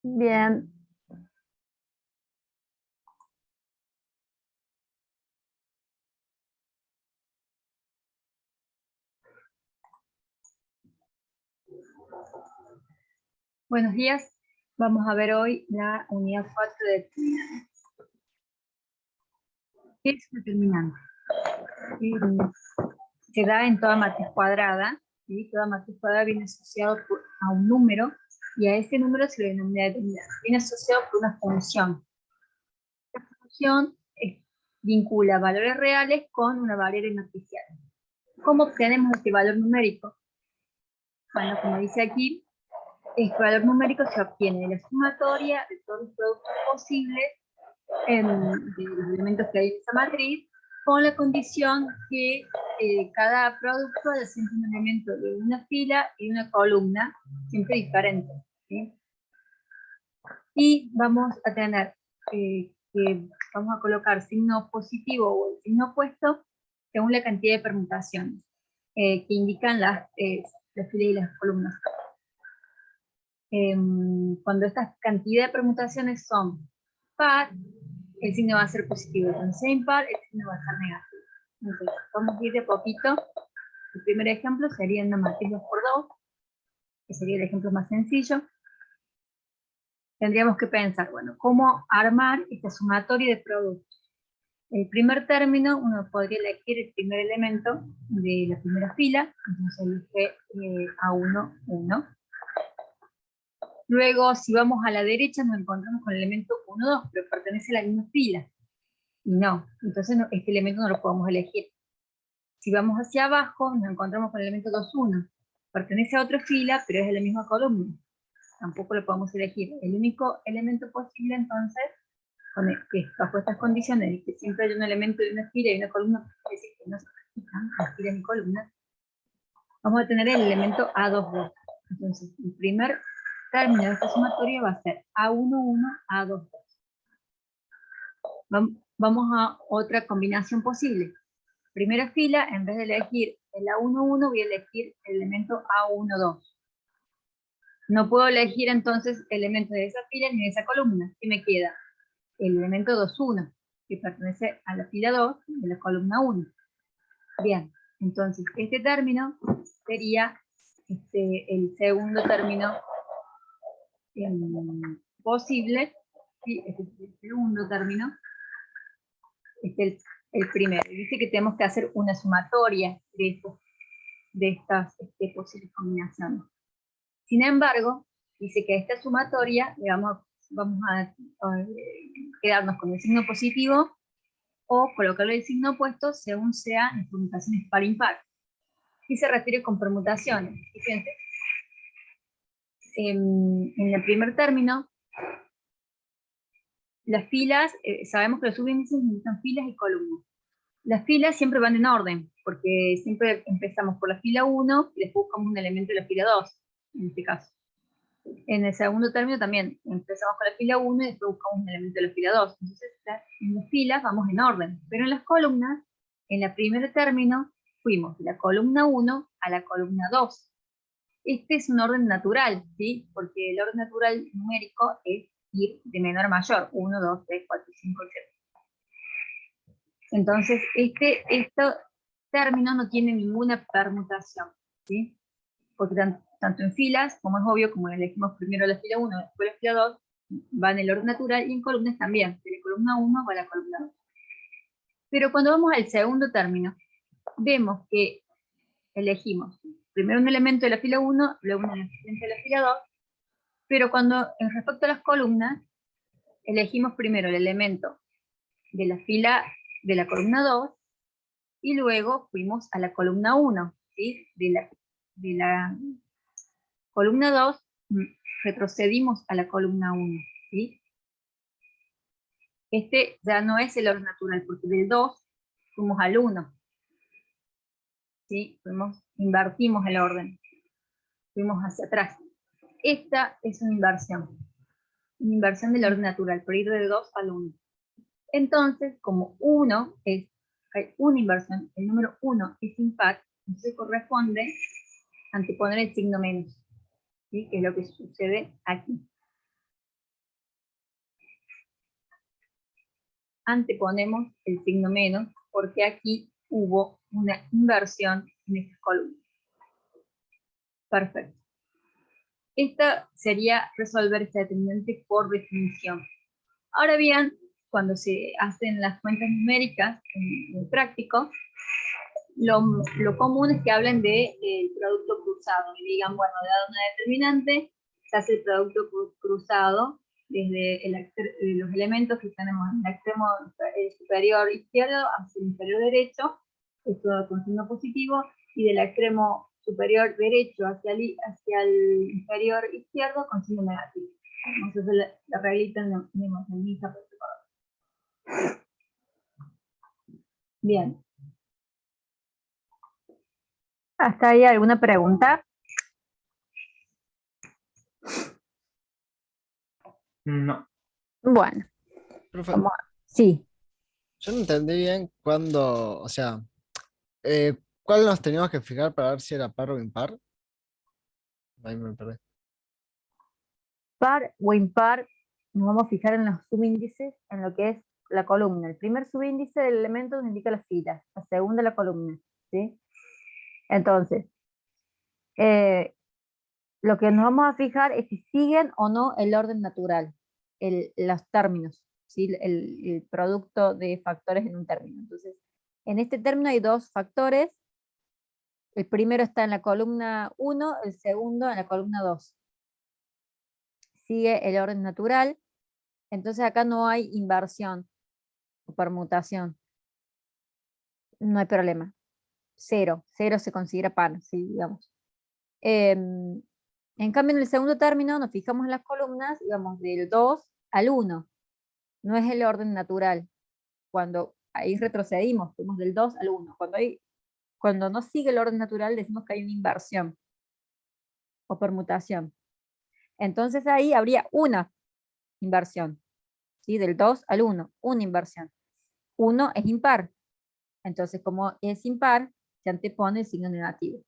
Bien. Buenos días. Vamos a ver hoy la unidad 4 de determinantes. ¿Qué es un determinante? Se da en toda matriz cuadrada, ¿sí? Toda matriz cuadrada viene asociado a un número, y a ese número se le denomina determinante. Viene asociado por una función. La función vincula valores reales con una variable matricial. ¿Cómo obtenemos este valor numérico? Bueno, como dice aquí, este valor numérico se obtiene de la sumatoria de todos los productos posibles de los elementos que hay en esa matriz, con la condición que cada producto representa un elemento de una fila y una columna, siempre diferente, ¿sí? Y vamos a tener que vamos a colocar signo positivo o el signo opuesto según la cantidad de permutaciones que indican las filas y las columnas. Cuando estas cantidades de permutaciones son par, el signo va a ser positivo. Cuando sea impar, el signo va a ser negativo. Entonces, vamos a ir de poquito. El primer ejemplo sería una matriz 2×2, que sería el ejemplo más sencillo. Tendríamos que pensar, bueno, cómo armar esta sumatoria de productos. El primer término, uno podría elegir el primer elemento de la primera fila, entonces elige A1, 1. Luego, si vamos a la derecha, nos encontramos con el elemento 1, 2, pero pertenece a la misma fila. Y no, entonces este elemento no lo podemos elegir. Si vamos hacia abajo, nos encontramos con el elemento 2, 1. Pertenece a otra fila, pero es de la misma columna. Tampoco lo podemos elegir. El único elemento posible, entonces, que bajo estas condiciones, de que siempre hay un elemento de una fila y una columna, es decir, que no se repiten las filas ni columnas, vamos a tener el elemento A2, 2. Entonces, el primer término de esta sumatoria va a ser A1, 1, A2, 2. Vamos a otra combinación posible. Primera fila, en vez de elegir el A1, 1, voy a elegir el elemento A1, 2. No puedo elegir entonces elementos de esa fila ni de esa columna. ¿Qué me queda? El elemento 2, 1, que pertenece a la fila 2 de la columna 1. Bien, entonces este término sería el segundo término posible, ¿sí? Este es el segundo término, el primero. Dice que tenemos que hacer una sumatoria de estas posibles combinaciones. Sin embargo, dice que a esta sumatoria vamos a quedarnos con el signo positivo o colocarle el signo opuesto según sea en permutaciones par impar. ¿Qué se refiere con permutaciones? Fíjense, en el primer término, las filas, sabemos que los subíndices necesitan filas y columnas. Las filas siempre van en orden, porque siempre empezamos por la fila 1 y después buscamos un elemento de la fila 2, en este caso. En el segundo término también empezamos con la fila 1 y después buscamos un elemento de la fila 2. Entonces, en las filas vamos en orden, pero en las columnas, en el primer término, fuimos de la columna 1 a la columna 2. Este es un orden natural, ¿sí? Porque el orden natural numérico es ir de menor a mayor, 1, 2, 3, 4, 5, etc. Entonces, este término no tiene ninguna permutación, ¿sí? Porque tanto en filas, como es obvio, como elegimos primero la fila 1, después la fila 2, va en el orden natural, y en columnas también, de la columna 1 va a la columna 2. Pero cuando vamos al segundo término, vemos que elegimos primero un elemento de la fila 1, luego un elemento de la fila 2, pero cuando, en respecto a las columnas, elegimos primero el elemento de la fila de la columna 2, y luego fuimos a la columna 1, ¿sí? De la columna 2, retrocedimos a la columna 1, ¿sí? Este ya no es el orden natural, porque del 2 fuimos al 1, ¿sí? Invertimos el orden, fuimos hacia atrás. Esta es una inversión del orden natural, por ir del 2 al 1. Entonces, como hay una inversión, el número 1 es impar, entonces corresponde anteponer el signo menos, ¿sí? Que es lo que sucede aquí. anteponemos el signo menos, porque aquí hubo una inversión en estas columnas. Perfecto. Esta sería resolver este determinante por definición. Ahora bien, cuando se hacen las cuentas numéricas en el práctico, lo común es que hablen de producto cruzado y digan, bueno, dado una determinante, se hace el producto cruzado desde los elementos que tenemos en el extremo superior izquierdo hacia el inferior derecho, esto con signo positivo, y del extremo superior derecho hacia el inferior izquierdo con signo negativo. Entonces la reglita en misa. Bien. ¿Hasta ahí alguna pregunta? No. Bueno, Profe, sí. yo no entendí bien cuándo, o sea, ¿cuál nos teníamos que fijar para ver si era par o impar? Ahí me perdí. Par o impar, nos vamos a fijar en los subíndices, en lo que es la columna. El primer subíndice del elemento nos indica las filas, la segunda la columna, ¿sí? Entonces, lo que nos vamos a fijar es si siguen o no el orden natural, los términos, ¿sí? El producto de factores en un término. Entonces, en este término hay dos factores. El primero está en la columna 1, el segundo en la columna 2. Sigue el orden natural. Entonces acá no hay inversión o permutación. No hay problema. Cero se considera par, ¿sí? Digamos. En cambio, en el segundo término nos fijamos en las columnas, digamos, del 2 al 1. No es el orden natural. Cuando ahí retrocedimos, fuimos del 2 al 1. Cuando no sigue el orden natural, decimos que hay una inversión o permutación. Entonces ahí habría una inversión, ¿sí? Del 2 al 1, una inversión. 1 es impar. Entonces, como es impar, se antepone el signo negativo.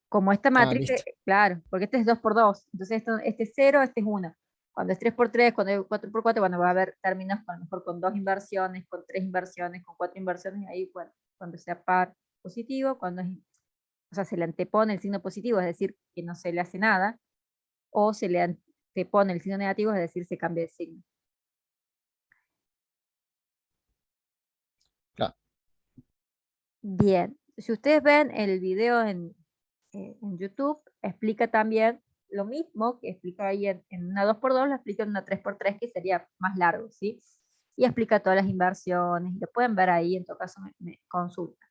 Como esta matriz, Listo. claro, porque este es 2 por 2. Entonces, este es 0, este es 1. Cuando es 3 por 3, cuando es 4 por 4, bueno, va a haber términos a lo mejor con 2 inversiones, con 3 inversiones, con 4 inversiones, y ahí, bueno, cuando sea par positivo, o sea, se le antepone el signo positivo, es decir, que no se le hace nada, o se le antepone el signo negativo, es decir, se cambia de signo. Claro. Bien, si ustedes ven el video en YouTube, explica también lo mismo que explica ahí en una 2x2, lo explica en una 3x3, que sería más largo, ¿sí? Y explica todas las inversiones, lo pueden ver ahí, en todo caso me consultan.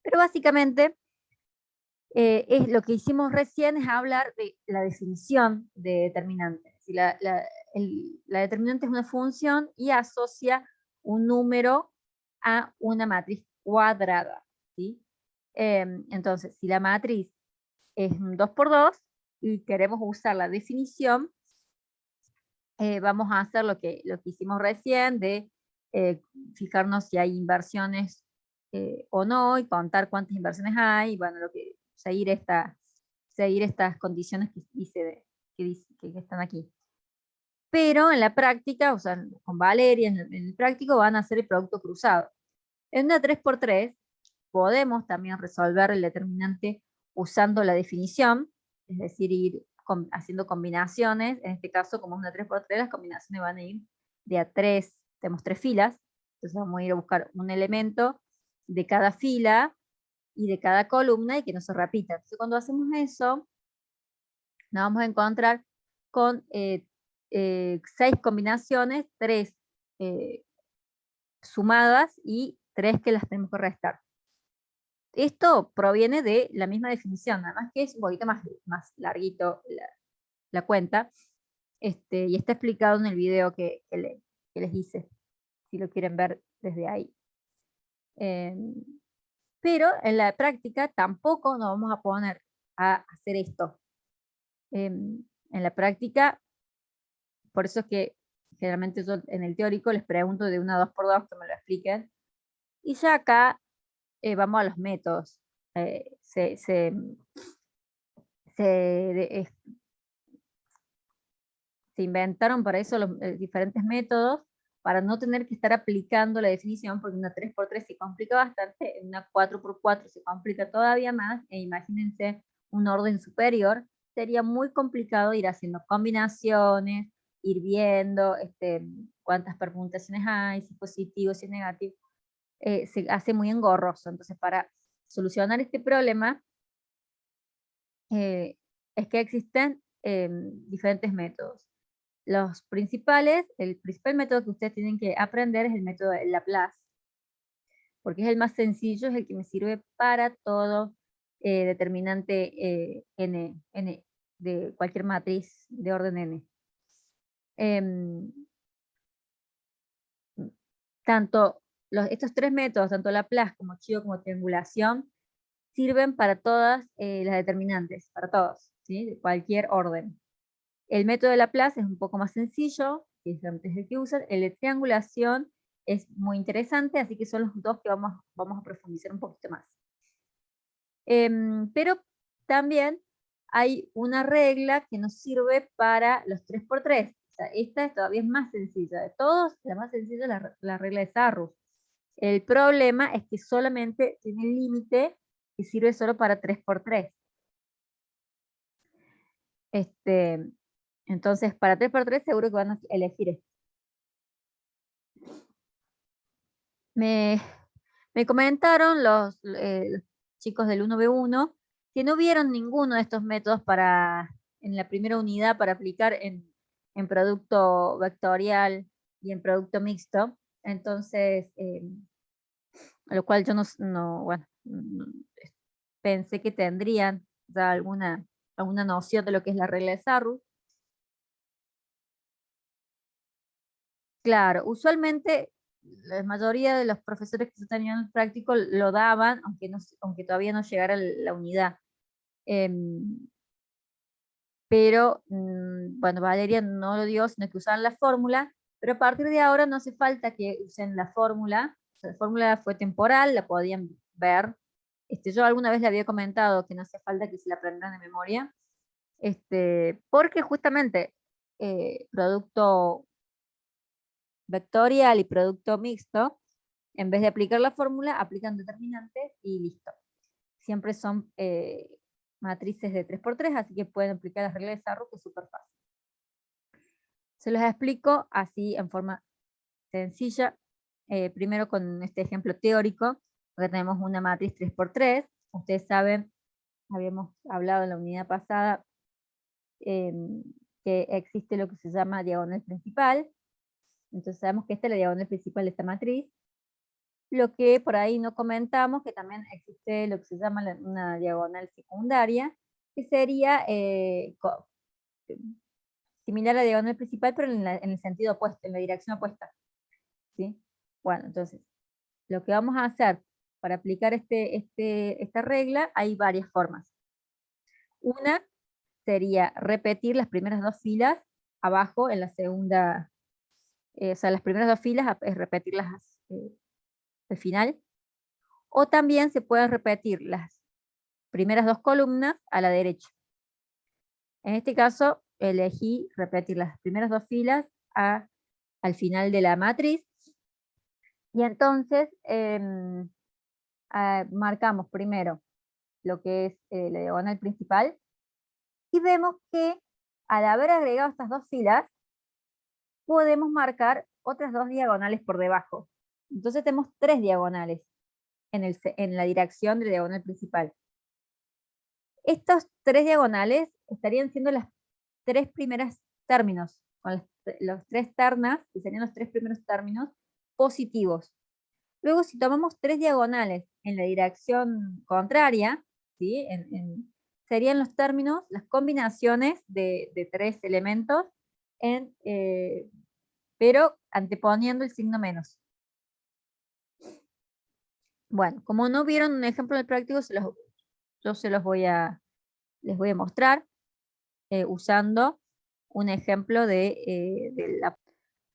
Pero básicamente, es lo que hicimos recién es hablar de la definición de determinante. Si la determinante es una función y asocia un número a una matriz cuadrada, ¿sí? Entonces, si la matriz es un 2x2 y queremos usar la definición, vamos a hacer lo que hicimos recién de fijarnos si hay inversiones o no, y contar cuántas inversiones hay, y bueno, seguir estas condiciones que están aquí. Pero en la práctica, o sea, con Valeria, en el práctico van a hacer el producto cruzado. En una 3x3 podemos también resolver el determinante usando la definición, es decir, ir haciendo combinaciones. En este caso, como es una 3x3, las combinaciones van a ir de a 3, tenemos 3 filas, entonces vamos a ir a buscar un elemento de cada fila y de cada columna y que no se repita. Entonces, cuando hacemos eso, nos vamos a encontrar con 6 combinaciones, 3 sumadas y 3 que las tenemos que restar. Esto proviene de la misma definición, nada más que es un poquito más larguito la cuenta, y está explicado en el video que les hice, si lo quieren ver desde ahí. Pero en la práctica tampoco nos vamos a poner a hacer esto. En la práctica, por eso es que generalmente yo en el teórico les pregunto de una 2x2 que me lo expliquen, y ya acá vamos a los métodos. Se inventaron para eso los diferentes métodos, para no tener que estar aplicando la definición, porque una 3x3 se complica bastante, una 4x4 se complica todavía más, e imagínense un orden superior, sería muy complicado ir haciendo combinaciones, ir viendo cuántas permutaciones hay, si es positivo, si es negativo, se hace muy engorroso. Entonces, para solucionar este problema, es que existen diferentes métodos. Los principales, el principal método que ustedes tienen que aprender es el método de Laplace, porque es el más sencillo, es el que me sirve para todo determinante n de cualquier matriz de orden n. Em, tanto estos tres métodos, tanto Laplace como Chivo como triangulación, sirven para todas las determinantes, para todos, ¿sí? De cualquier orden. El método de Laplace es un poco más sencillo, que es el que usan. El de triangulación es muy interesante, así que son los dos que vamos a profundizar un poquito más. Pero también hay una regla que nos sirve para los 3x3. O sea, esta todavía es más sencilla. De todos, la más sencilla es la regla de Sarrus. El problema es que solamente tiene el límite que sirve solo para 3x3. Entonces, para 3x3 seguro que van a elegir esto. Me comentaron los chicos del 1B1 que no vieron ninguno de estos métodos en la primera unidad para aplicar en producto vectorial y en producto mixto. Entonces, a lo cual yo pensé que tendrían ya alguna noción de lo que es la regla de Sarrus. Claro, usualmente la mayoría de los profesores que yo tenía en el práctico lo daban, aunque todavía no llegara la unidad. Pero, bueno, Valeria no lo dio, sino que usaban la fórmula, pero a partir de ahora no hace falta que usen la fórmula. O sea, la fórmula fue temporal, la podían ver. Yo alguna vez le había comentado que no hace falta que se la aprendan de memoria, porque justamente producto vectorial y producto mixto, en vez de aplicar la fórmula, aplican determinantes y listo. Siempre son matrices de 3x3, así que pueden aplicar las reglas de Sarrus, que es súper fácil. Se los explico así en forma sencilla, primero con este ejemplo teórico, porque tenemos una matriz 3x3. Ustedes saben, habíamos hablado en la unidad pasada, que existe lo que se llama diagonal principal. Entonces sabemos que esta es la diagonal principal de esta matriz. Lo que por ahí no comentamos, que también existe lo que se llama una diagonal secundaria, que sería similar a la diagonal principal, pero en el sentido opuesto, en la dirección opuesta. ¿Sí? Bueno, entonces, lo que vamos a hacer para aplicar esta regla, hay varias formas. Una sería repetir las primeras dos filas abajo en la segunda, o sea, las primeras dos filas es repetirlas al final. O también se pueden repetir las primeras dos columnas a la derecha. En este caso, elegí repetir las primeras dos filas al final de la matriz. Y entonces marcamos primero lo que es la diagonal principal. Y vemos que al haber agregado estas dos filas, podemos marcar otras dos diagonales por debajo. Entonces tenemos tres diagonales en la dirección de la diagonal principal. Estos tres diagonales estarían siendo las tres primeras términos, con los tres ternas, que serían los tres primeros términos positivos. Luego, si tomamos tres diagonales en la dirección contraria, ¿sí? Serían los términos, las combinaciones de tres elementos, pero anteponiendo el signo menos. Bueno, como no vieron un ejemplo del práctico, yo les voy a mostrar usando un ejemplo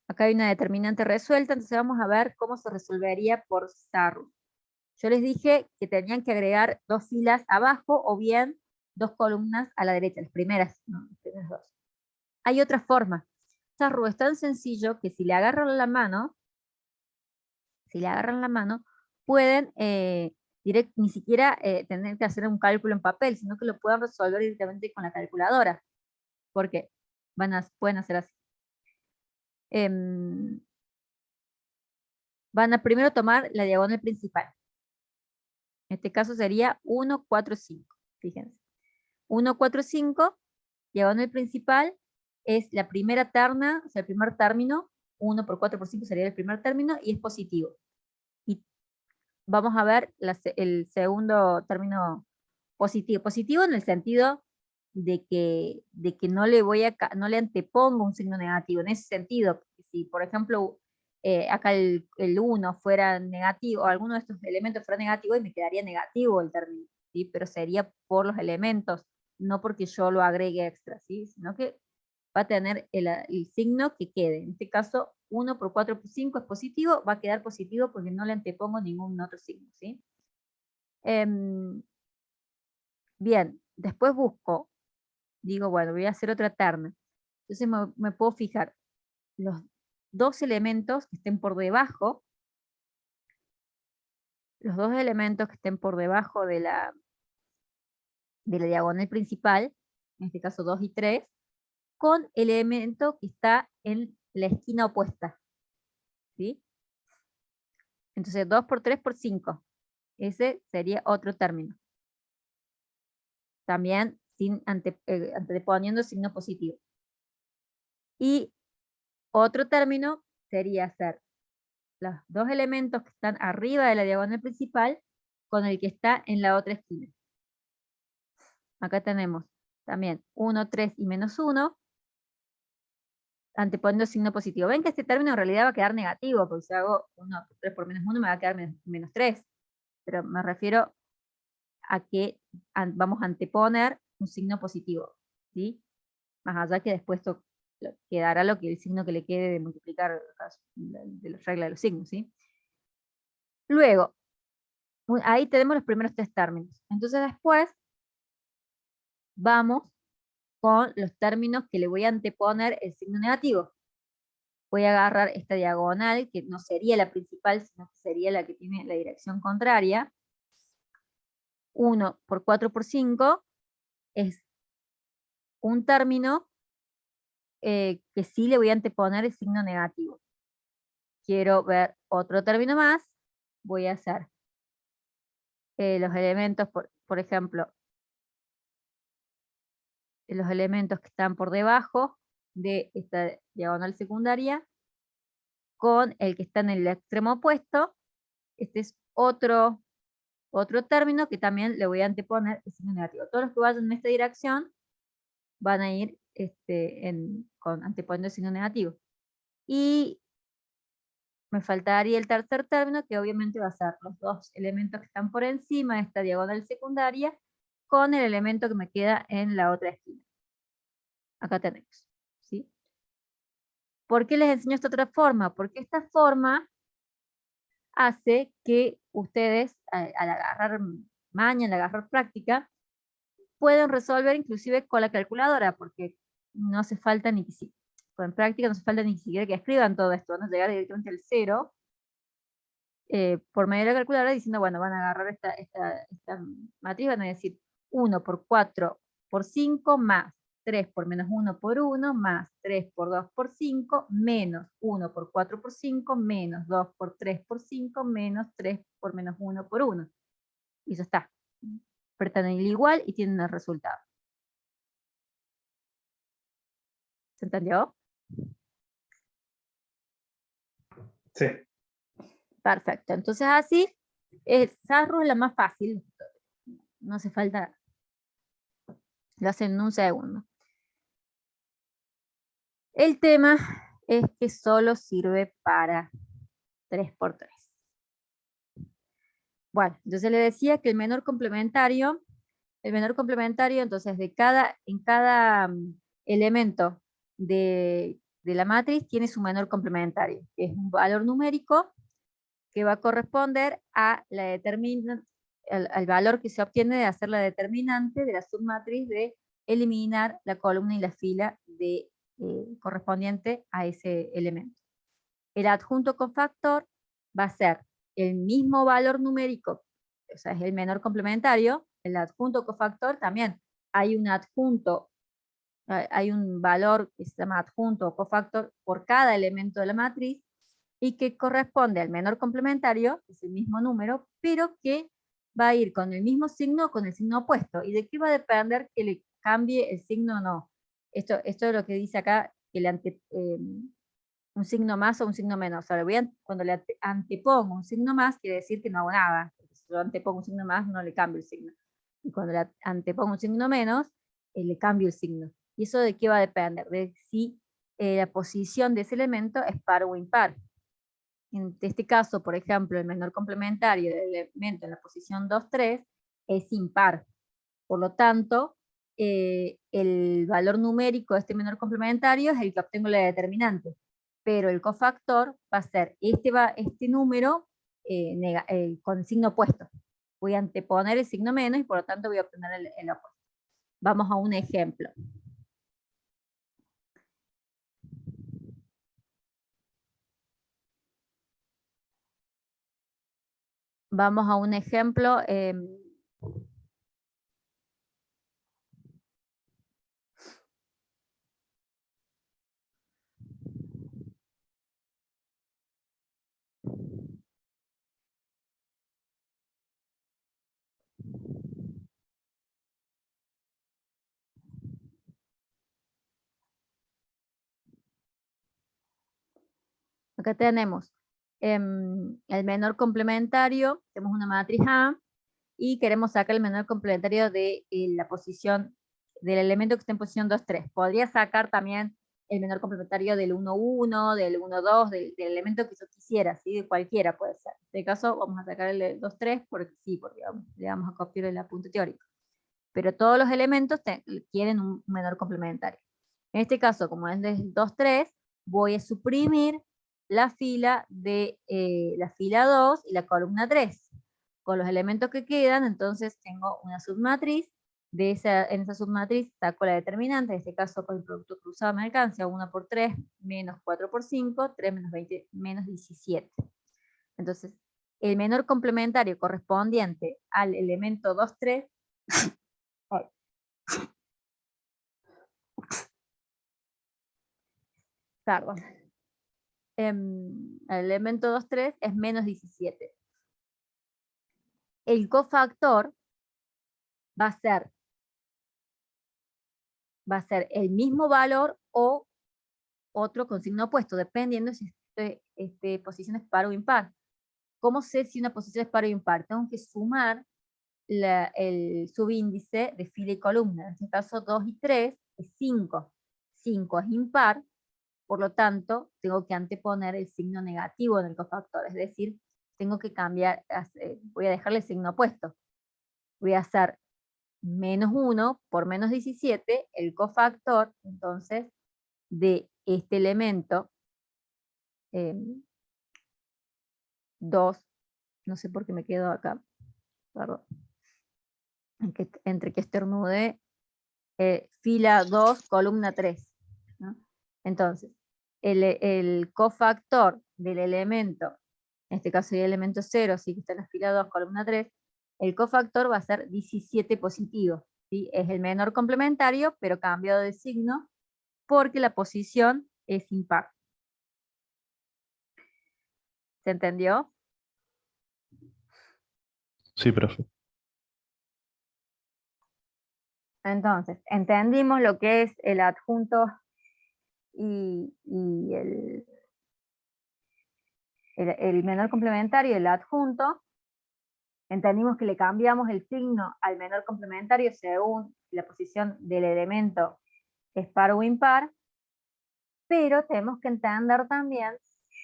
acá hay una determinante resuelta, entonces vamos a ver cómo se resolvería por Sarrus. Yo les dije que tenían que agregar dos filas abajo o bien dos columnas a la derecha, las primeras, ¿no? Las primeras dos. Hay otra forma. Sarru es tan sencillo que si le agarran la mano, pueden ni siquiera tener que hacer un cálculo en papel, sino que lo puedan resolver directamente con la calculadora, porque pueden hacer así. Van a primero tomar la diagonal principal. En este caso sería 1, 4, 5. Fíjense. 1, 4, 5, diagonal principal, es la primera terna, o sea, el primer término. 1 por 4 por 5 sería el primer término, y es positivo. Y vamos a ver el segundo término positivo. Positivo en el sentido de que no le antepongo un signo negativo. En ese sentido, si por ejemplo acá el 1 fuera negativo, o alguno de estos elementos fuera negativo, y me quedaría negativo el término, ¿sí? Pero sería por los elementos, no porque yo lo agregue extra, ¿sí? Sino que va a tener el signo que quede. En este caso, 1 por 4 por 5 es positivo, va a quedar positivo porque no le antepongo ningún otro signo, ¿sí? Bien, después busco, digo, bueno, voy a hacer otra terna. Entonces me puedo fijar los dos elementos que estén por debajo, los dos elementos que estén por debajo de la diagonal principal, en este caso 2 y 3, con el elemento que está en la esquina opuesta, ¿sí? Entonces 2 por 3 por 5, ese sería otro término. También anteponiendo signo positivo. Y otro término sería hacer los dos elementos que están arriba de la diagonal principal con el que está en la otra esquina. Acá tenemos también 1, 3 y menos 1, anteponiendo signo positivo. Ven que este término en realidad va a quedar negativo, porque si hago 1, 3 por menos 1 me va a quedar menos 3. Pero me refiero a que vamos a anteponer un signo positivo, ¿sí? Más allá que después quedará el signo que le quede de multiplicar de la regla de los signos, ¿sí? Luego, ahí tenemos los primeros tres términos. Entonces después vamos con los términos que le voy a anteponer el signo negativo. Voy a agarrar esta diagonal, que no sería la principal, sino que sería la que tiene la dirección contraria. 1 por 4 por 5 es un término que sí le voy a anteponer el signo negativo. Quiero ver otro término más, voy a hacer los elementos, por ejemplo, los elementos que están por debajo de esta diagonal secundaria con el que está en el extremo opuesto. Este es otro término que también le voy a anteponer el signo negativo. Todos los que vayan en esta dirección van a ir anteponiendo el signo negativo. Y me faltaría el tercer término, que obviamente va a ser los dos elementos que están por encima de esta diagonal secundaria con el elemento que me queda en la otra esquina. Acá tenemos, ¿sí? ¿Por qué les enseño esta otra forma? Porque esta forma hace que ustedes, al agarrar maña, al agarrar práctica, pueden resolver inclusive con la calculadora, porque no hace falta ni que en práctica no hace falta ni siquiera que escriban todo esto, van a llegar directamente al 0 por medio de la calculadora diciendo, bueno, van a agarrar esta matriz, van a decir 1 por 4 por 5 más 3 por menos 1 por 1 más 3 por 2 por 5 menos 1 por 4 por 5 menos 2 por 3 por 5 menos 3 por menos 1 por 1. Y eso está. Apretan el igual y tienen el resultado. ¿Se entendió? Sí. Perfecto. Entonces así, Sarru es la más fácil. No hace falta. Lo hacen en un segundo. El tema es que solo sirve para 3×3. Bueno, entonces le decía que el menor complementario, entonces en cada elemento de la matriz tiene su menor complementario, que es un valor numérico que va a corresponder a la al valor que se obtiene de hacer la determinante de la submatriz de eliminar la columna y la fila de correspondiente a ese elemento. El adjunto cofactor va a ser el mismo valor numérico, o sea, es el menor complementario. El adjunto cofactor también hay un adjunto, hay un valor que se llama adjunto o cofactor por cada elemento de la matriz y que corresponde al menor complementario, que es el mismo número, pero que va a ir con el mismo signo o con el signo opuesto. ¿Y de qué va a depender que le cambie el signo o no? Esto es lo que dice acá, que un signo más o un signo menos. O sea, cuando le antepongo un signo más, quiere decir que no hago nada. Porque si yo antepongo un signo más, no le cambio el signo. Y cuando le antepongo un signo menos, le cambio el signo. ¿Y eso de qué va a depender? De si la posición de ese elemento es par o impar. En este caso, por ejemplo, el menor complementario del elemento en la posición 2, 3 es impar. Por lo tanto, el valor numérico de este menor complementario es el que obtengo la determinante. Pero el cofactor va a ser este número con signo opuesto. Voy a anteponer el signo menos y por lo tanto voy a obtener el opuesto. Vamos a un ejemplo. Vamos a un ejemplo. Acá tenemos el menor complementario, tenemos una matriz A, y queremos sacar el menor complementario de la posición, del elemento que está en posición 2, 3. Podría sacar también el menor complementario del 1, 1, del 1, 2, del elemento que yo quisiera, ¿sí? De cualquiera puede ser. En este caso vamos a sacar el de 2, 3, porque sí, porque le vamos a copiar el apunte teórico. Pero todos los elementos tienen un menor complementario. En este caso, como es de 2, 3, voy a suprimir la fila de la fila 2 y la columna 3. Con los elementos que quedan, entonces tengo una submatriz. En esa submatriz saco la determinante, en este caso con el producto cruzado me alcanza 1 por 3 menos 4 por 5, 3 menos 20 menos 17. Entonces, el menor complementario correspondiente al elemento 2, 3, perdón, el elemento 2, 3 es menos 17. El cofactor va a ser el mismo valor o otro con signo opuesto, dependiendo si posición es par o impar. ¿Cómo sé si una posición es par o impar? Tengo que sumar el subíndice de fila y columna. En este caso 2 y 3 es 5. 5 es impar, por lo tanto tengo que anteponer el signo negativo en el cofactor, es decir, tengo que cambiar, voy a dejarle el signo opuesto. Voy a hacer menos 1 por menos 17, el cofactor, entonces, de este elemento 2, no sé por qué me quedo acá, perdón, entre que estornude, fila 2, columna 3, ¿no? Entonces, el cofactor del elemento, en este caso el elemento 0, sí que está en la fila 2, columna 3, el cofactor va a ser 17 positivo, ¿sí? Es el menor complementario, pero cambiado de signo, porque la posición es impar. ¿Se entendió? Sí, profe. Entonces, entendimos lo que es el adjunto y el menor complementario y el adjunto. Entendimos que le cambiamos el signo al menor complementario según la posición del elemento es par o impar, pero tenemos que entender también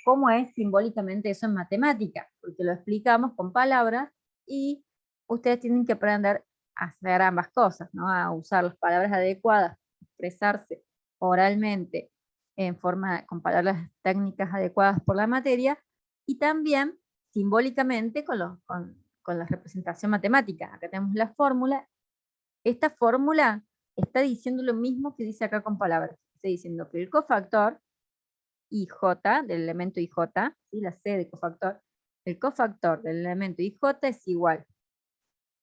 cómo es simbólicamente eso en matemática, porque lo explicamos con palabras y ustedes tienen que aprender a hacer ambas cosas, ¿no? A usar las palabras adecuadas, expresarse oralmente con palabras técnicas adecuadas por la materia, y también simbólicamente con la representación matemática. Acá tenemos la fórmula. Esta fórmula está diciendo lo mismo que dice acá con palabras. estoy diciendo que el cofactor IJ, del elemento IJ, ¿sí? La C de cofactor, el cofactor del elemento IJ es igual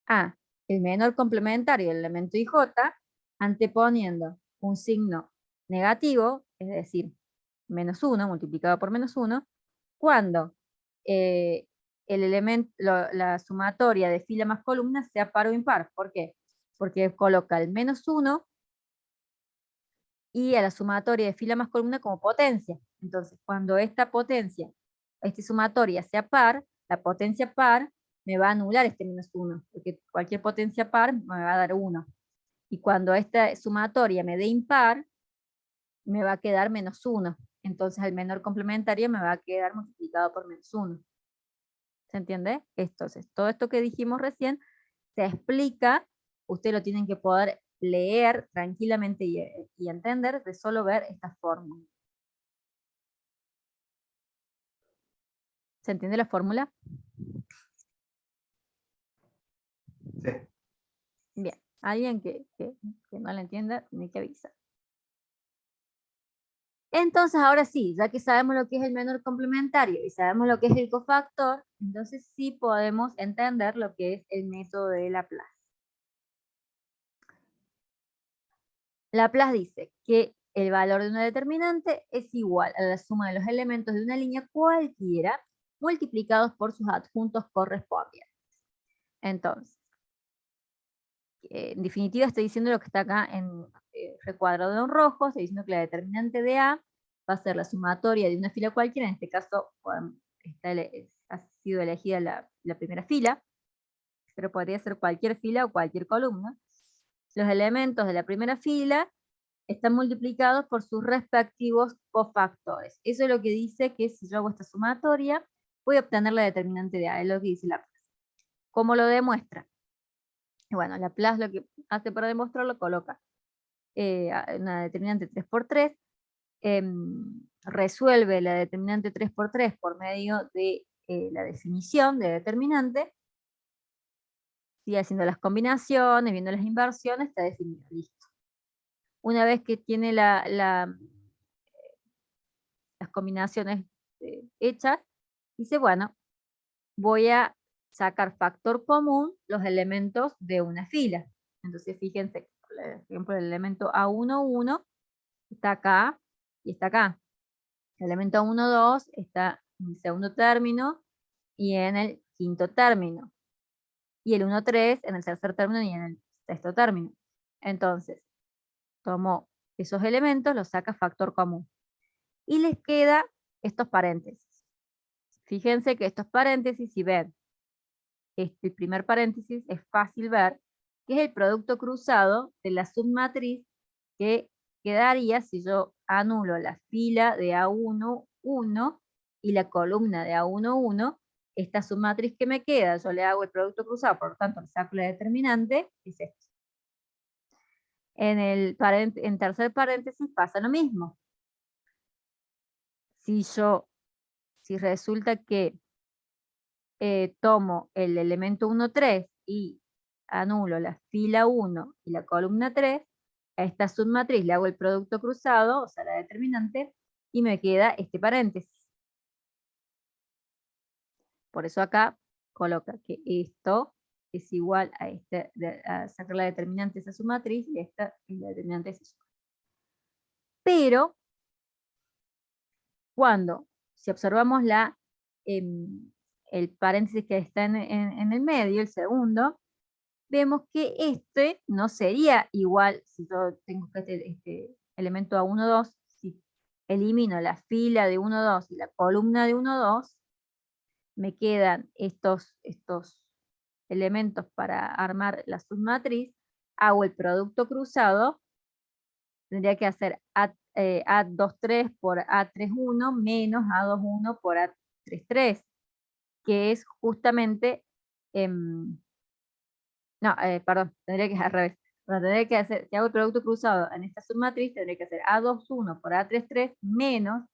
a el menor complementario del elemento IJ, anteponiendo un signo negativo, es decir, -1 multiplicado por -1, cuando la sumatoria de fila más columna sea par o impar. ¿Por qué? Porque coloca el -1 y a la sumatoria de fila más columna como potencia. Entonces, cuando esta potencia, esta sumatoria sea par, la potencia par me va a anular este -1, porque cualquier potencia par me va a dar 1. Y cuando esta sumatoria me dé impar, me va a quedar -1. Entonces el menor complementario me va a quedar multiplicado por -1. ¿Se entiende? Entonces, todo esto que dijimos recién se explica, ustedes lo tienen que poder leer tranquilamente y entender de solo ver esta fórmula. ¿Se entiende la fórmula? Sí. Bien, alguien que no la entienda, tiene que avisar. Entonces, ahora sí, ya que sabemos lo que es el menor complementario y sabemos lo que es el cofactor, entonces sí podemos entender lo que es el método de Laplace. Laplace dice que el valor de una determinante es igual a la suma de los elementos de una línea cualquiera multiplicados por sus adjuntos correspondientes. Entonces, en definitiva estoy diciendo lo que está acá en recuadrado en rojo, estoy diciendo que la determinante de A va a ser la sumatoria de una fila cualquiera, en este caso ha sido elegida la primera fila, pero podría ser cualquier fila o cualquier columna. Los elementos de la primera fila están multiplicados por sus respectivos cofactores. Eso es lo que dice que si yo hago esta sumatoria, voy a obtener la determinante de A, es lo que dice Laplace. ¿Cómo lo demuestra? Bueno, Laplace lo que hace para demostrarlo, coloca una determinante 3×3, resuelve la determinante 3×3 por medio de la definición de determinante, sigue haciendo las combinaciones, viendo las inversiones, está definido, listo. Una vez que tiene las combinaciones hechas, dice, bueno, voy a sacar factor común los elementos de una fila. Entonces fíjense, por ejemplo, el elemento A11 está acá y está acá. El elemento 1,2 está en el segundo término y en el quinto término. Y el 1,3 en el tercer término y en el sexto término. Entonces, tomo esos elementos, los saca factor común. Y les queda estos paréntesis. Fíjense que estos paréntesis, si ven, el primer paréntesis es fácil ver, que es el producto cruzado de la submatriz que quedaría si yo anulo la fila de A11 y la columna de A11, esta submatriz que me queda, yo le hago el producto cruzado, por lo tanto le saco la determinante, es esto. En tercer paréntesis pasa lo mismo. Si resulta que tomo el elemento 1,3 y anulo la fila 1 y la columna 3, a esta submatriz le hago el producto cruzado, o sea, la determinante, y me queda este paréntesis. Por eso acá coloca que esto es igual a sacar la determinante de esa submatriz, y esta es la determinante de esa submatriz. Pero, si observamos el paréntesis que está en el medio, el segundo, vemos que este no sería igual si yo tengo este elemento A12, si elimino la fila de 1,2 y la columna de 1,2, me quedan estos elementos para armar la submatriz, hago el producto cruzado, tendría que hacer A23 por A31 menos A21 por A33, que es justamente... no, perdón, tendría que al revés. Bueno, tendría que hacer, si hago el producto cruzado en esta submatriz, tendría que hacer A21 por A33 menos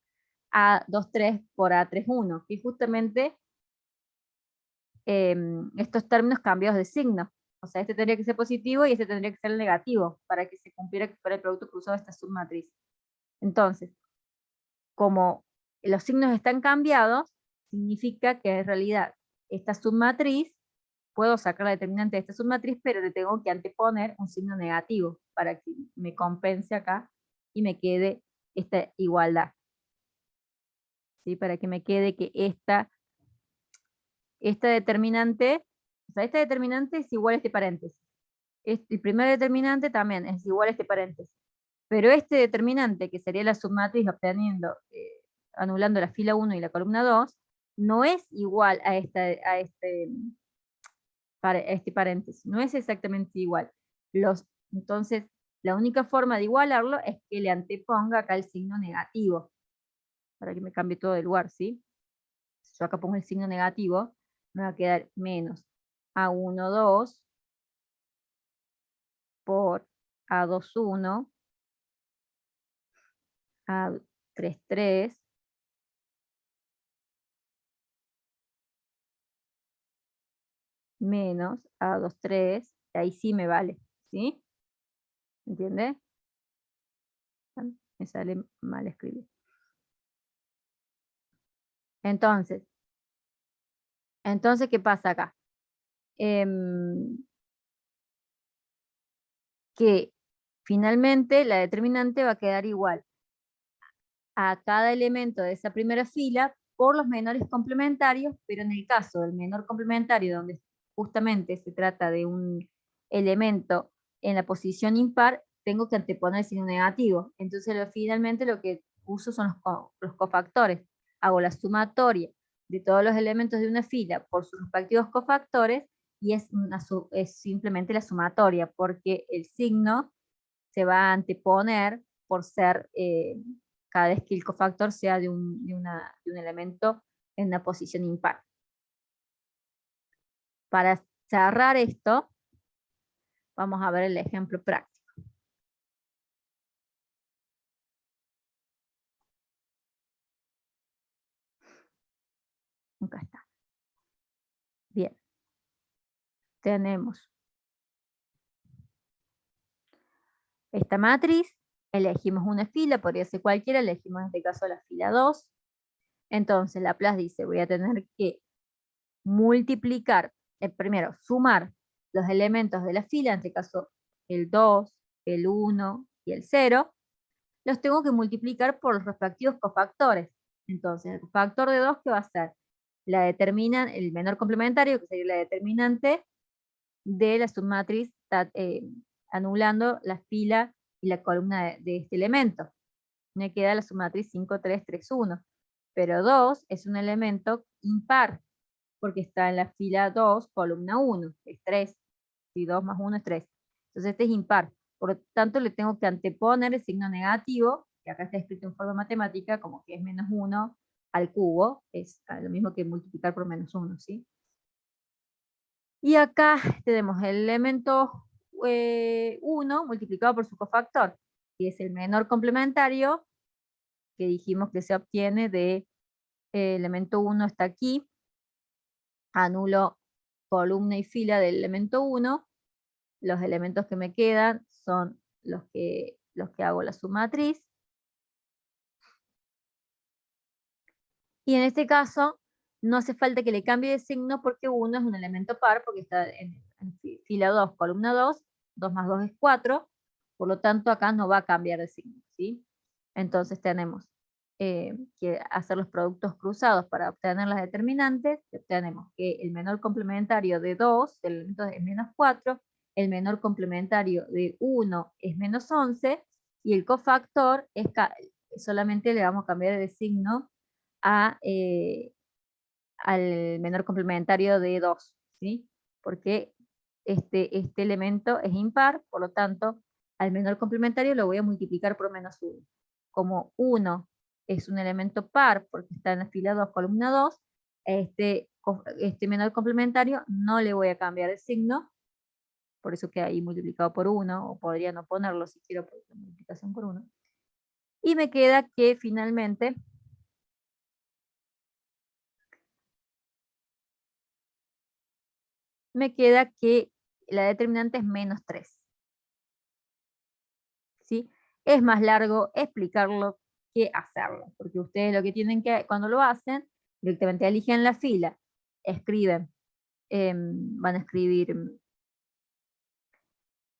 A23 por A31, que justamente estos términos cambiados de signo. O sea, este tendría que ser positivo y este tendría que ser negativo para que se cumpliera con el producto cruzado de esta submatriz. Entonces, como los signos están cambiados, significa que en realidad esta submatriz, puedo sacar la determinante de esta submatriz, pero le tengo que anteponer un signo negativo para que me compense acá y me quede esta igualdad. ¿Sí? Para que me quede que esta determinante, o sea, esta determinante es igual a este paréntesis. El primer determinante también es igual a este paréntesis. Pero este determinante, que sería la submatriz obteniendo, anulando la fila 1 y la columna 2, no es igual a este paréntesis, no es exactamente igual. Entonces, la única forma de igualarlo es que le anteponga acá el signo negativo, para que me cambie todo de lugar, ¿sí? Si yo acá pongo el signo negativo, me va a quedar menos A1,2 por A2,1, A3,3, menos A2,3, ahí sí me vale, ¿sí? ¿Entiende? Me sale mal escribir. Entonces, ¿qué pasa acá? Que finalmente la determinante va a quedar igual a cada elemento de esa primera fila por los menores complementarios, pero en el caso del menor complementario, donde justamente se trata de un elemento en la posición impar, tengo que anteponer el signo negativo. Entonces finalmente lo que uso son los cofactores. Hago la sumatoria de todos los elementos de una fila por sus respectivos cofactores y es simplemente la sumatoria, porque el signo se va a anteponer por ser cada vez que el cofactor sea de un elemento en una posición impar. Para cerrar esto, vamos a ver el ejemplo práctico. Acá está. Bien. Tenemos esta matriz, elegimos una fila, podría ser cualquiera, elegimos en este caso la fila 2. Entonces Laplace dice, voy a tener que multiplicar, primero sumar los elementos de la fila, en este caso el 2, el 1 y el 0, los tengo que multiplicar por los respectivos cofactores. Entonces, el cofactor de 2, ¿qué va a ser? El menor complementario, que sería la determinante de la submatriz, anulando la fila y la columna de este elemento. Me queda la submatriz 5, 3, 3, 1. Pero 2 es un elemento impar, porque está en la fila 2, columna 1, es 3. Si 2 más 1 es 3. Entonces este es impar. Por lo tanto, le tengo que anteponer el signo negativo, que acá está escrito en forma matemática, como que es menos 1 al cubo, es lo mismo que multiplicar por menos 1, ¿sí? Y acá tenemos el elemento 1 multiplicado por su cofactor, que es el menor complementario, que dijimos que se obtiene de elemento 1 está aquí, anulo columna y fila del elemento 1, los elementos que me quedan son los que hago la submatriz. Y en este caso, no hace falta que le cambie de signo porque 1 es un elemento par, porque está en fila 2, columna 2, 2 más 2 es 4, por lo tanto acá no va a cambiar de signo, ¿sí? Entonces tenemos que hacer los productos cruzados para obtener las determinantes, y obtenemos que el menor complementario de 2, el elemento es menos 4, el menor complementario de 1 es menos 11, y el cofactor es solamente le vamos a cambiar de signo al menor complementario de 2, ¿sí? Porque este elemento es impar, por lo tanto, al menor complementario lo voy a multiplicar por menos 1. Como 1 es un elemento par, porque está en la fila 2, columna 2, este menor complementario no le voy a cambiar de signo, por eso queda ahí multiplicado por 1, o podría no ponerlo si quiero por multiplicación por 1. Y me queda que finalmente me queda que la determinante es menos 3. ¿Sí? Es más largo explicarlo que hacerlo, porque ustedes lo que tienen que, cuando lo hacen, directamente eligen la fila, escriben, van a escribir,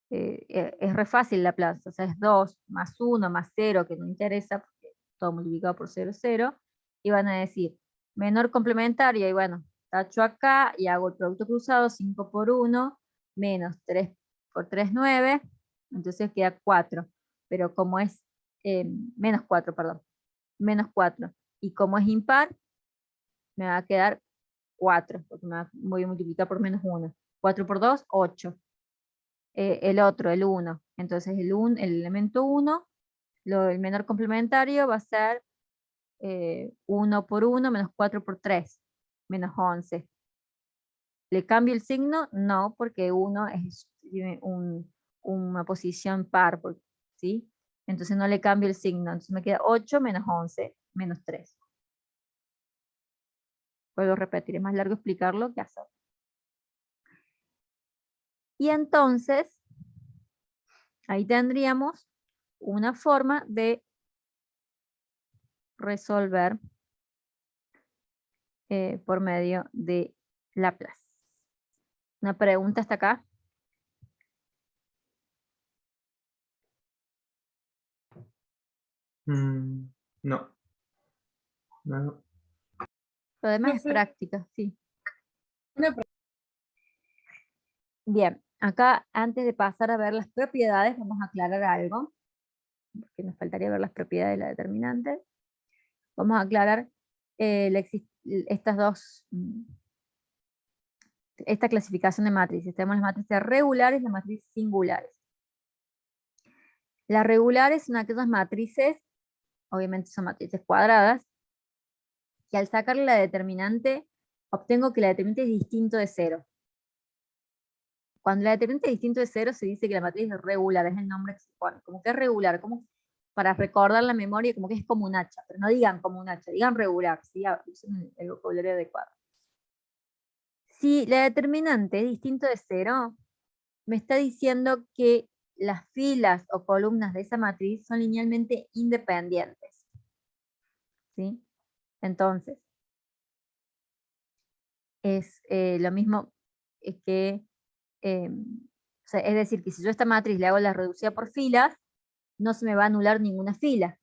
es re fácil la plaza, o sea, es 2 más 1 más 0, que no interesa, porque todo multiplicado por 0, 0, y van a decir, menor complementaria, y bueno, tacho acá, y hago el producto cruzado, 5 por 1, menos 3 por 3, 9, entonces queda 4, pero como es, menos 4, perdón, menos 4, y como es impar, me va a quedar 4, porque voy a multiplicar por menos 1, 4 por 2, 8, el otro, el 1, entonces el elemento 1, el menor complementario va a ser 1 por 1 menos 4 por 3, menos 11. ¿Le cambio el signo? No, porque 1 tiene una posición par, ¿sí? Entonces no le cambio el signo, entonces me queda 8 menos 11, menos 3. Puedo repetir, es más largo explicarlo que hacerlo. Y entonces, ahí tendríamos una forma de resolver por medio de Laplace. ¿Una pregunta hasta acá? No. No, no. Lo demás es práctica, sí. Bien, acá antes de pasar a ver las propiedades, vamos a aclarar algo, porque nos faltaría ver las propiedades de la determinante. Vamos a aclarar estas dos, esta clasificación de matrices. Tenemos las matrices regulares y las matrices singulares. Las regulares son aquellas matrices, obviamente son matrices cuadradas, que al sacarle la determinante, obtengo que la determinante es distinto de 0. Cuando la determinante es distinto de 0, se dice que la matriz es regular, es el nombre que se pone. Como que es regular, como para recordar la memoria, como que es como un hacha, pero no digan como un hacha, digan regular, ¿sí? Usen el vocabulario adecuado. Si la determinante es distinto de 0, me está diciendo que las filas o columnas de esa matriz son linealmente independientes. ¿Sí? Entonces, es lo mismo que, o sea, es decir, que si yo a esta matriz le hago la reducida por filas, no se me va a anular ninguna fila.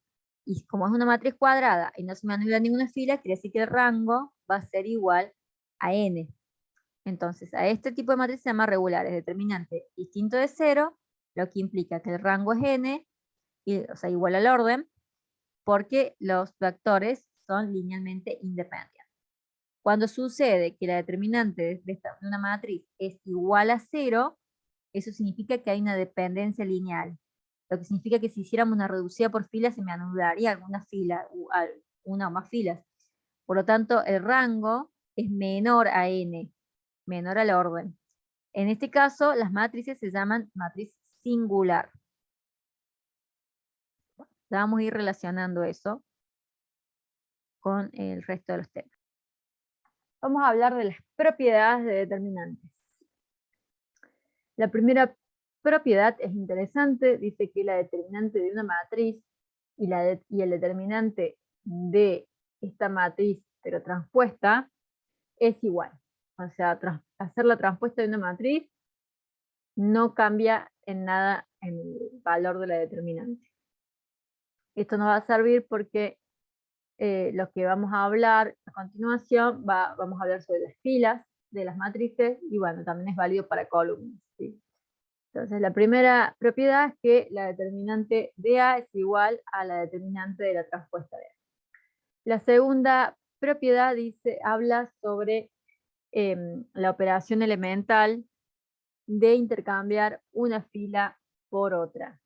Y como es una matriz cuadrada y no se me anula ninguna fila, quiere decir que el rango va a ser igual a n. Entonces, a este tipo de matriz se llama regulares, determinante distinto de 0, lo que implica que el rango es n, o sea, igual al orden, porque los vectores son linealmente independientes. Cuando sucede que la determinante de una matriz es igual a 0, eso significa que hay una dependencia lineal. Lo que significa que si hiciéramos una reducida por fila se me anularía alguna fila, una o más filas. Por lo tanto, el rango es menor a n, menor al orden. En este caso, las matrices se llaman matriz singular. Ya vamos a ir relacionando eso con el resto de los temas. Vamos a hablar de las propiedades de determinantes. La primera propiedad es interesante, dice que la determinante de una matriz y el determinante de esta matriz, pero transpuesta, es igual. O sea, hacer la transpuesta de una matriz no cambia en nada en el valor de la determinante. Esto nos va a servir porque lo que vamos a hablar a continuación, vamos a hablar sobre las filas de las matrices y bueno, también es válido para columnas, ¿sí? Entonces la primera propiedad es que la determinante de A es igual a la determinante de la transpuesta de A. La segunda propiedad habla sobre la operación elemental de intercambiar una fila por otra.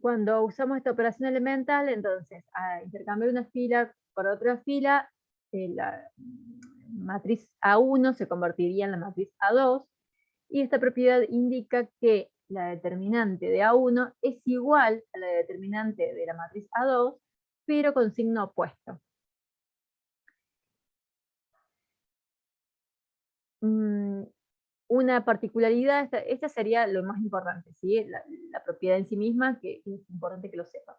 Cuando usamos esta operación elemental, entonces, a intercambiar una fila por otra fila, la matriz A1 se convertiría en la matriz A2, y esta propiedad indica que la determinante de A1 es igual a la determinante de la matriz A2, pero con signo opuesto. Una particularidad, esta sería lo más importante, ¿sí? La propiedad en sí misma, que es importante que lo sepan.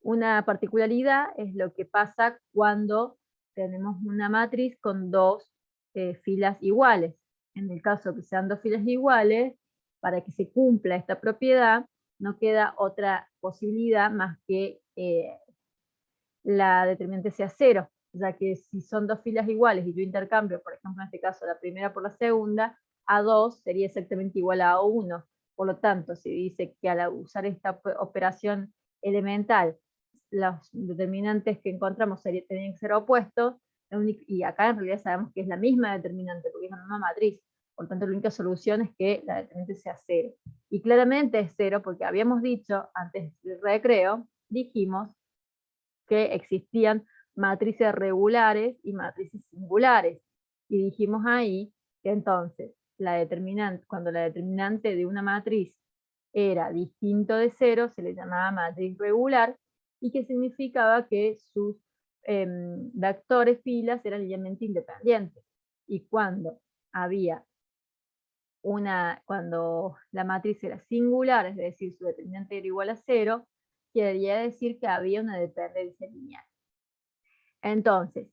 Una particularidad es lo que pasa cuando tenemos una matriz con dos filas iguales. En el caso que sean dos filas iguales, para que se cumpla esta propiedad, no queda otra posibilidad más que la determinante sea 0, ya que si son dos filas iguales y yo intercambio, por ejemplo, en este caso la primera por la segunda, A2 sería exactamente igual a A1. Por lo tanto, si dice que al usar esta operación elemental, los determinantes que encontramos tenían que ser opuestos, y acá en realidad sabemos que es la misma determinante, porque es la misma matriz. Por lo tanto, la única solución es que la determinante sea 0. Y claramente es 0 porque habíamos dicho, antes del recreo, dijimos que existían matrices regulares y matrices singulares. Y dijimos ahí que entonces cuando la determinante de una matriz era distinto de 0, se le llamaba matriz regular, y que significaba que sus vectores filas eran linealmente independientes. Y cuando cuando la matriz era singular, es decir, su determinante era igual a 0, quería decir que había una dependencia lineal. Entonces,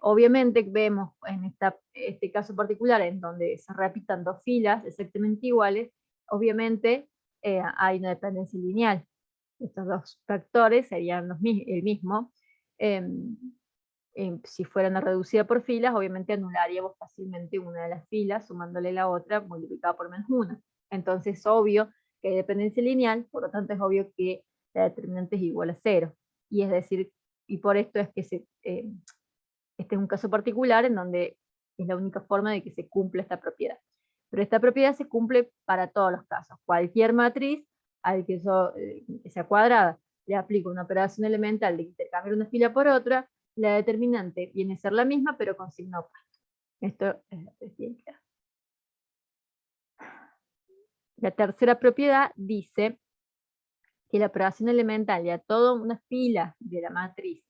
obviamente vemos en este caso particular en donde se repitan dos filas exactamente iguales, obviamente hay una dependencia lineal. Estos dos factores serían el mismo. Si fueran a reducida por filas, obviamente anularíamos fácilmente una de las filas, sumándole la otra multiplicada por -1. Entonces es obvio que hay dependencia lineal, por lo tanto es obvio que la determinante es igual a 0. Y es decir, y por esto es que este es un caso particular en donde es la única forma de que se cumpla esta propiedad. Pero esta propiedad se cumple para todos los casos. Cualquier matriz al que sea cuadrada, le aplico una operación elemental de intercambiar una fila por otra, la determinante viene a ser la misma, pero con signo opuesto. Esto es bien claro. La tercera propiedad dice que la operación elemental de a toda una fila de la matriz,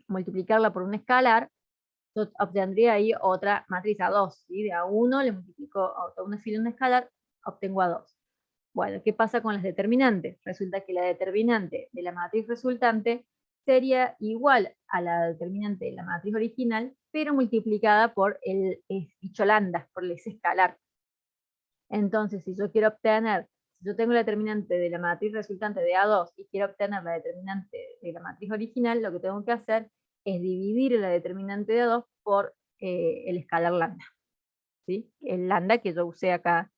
multiplicarla por un escalar, yo obtendría ahí otra matriz A2, ¿sí? De A1 le multiplico a toda una fila un escalar, obtengo A2. Bueno, ¿qué pasa con las determinantes? Resulta que la determinante de la matriz resultante sería igual a la determinante de la matriz original, pero multiplicada por el dicho lambda, por ese escalar. Entonces, si yo tengo la determinante de la matriz resultante de A2 y quiero obtener la determinante de la matriz original, lo que tengo que hacer es dividir la determinante de A2 por el escalar lambda, ¿sí? El lambda que yo usé acá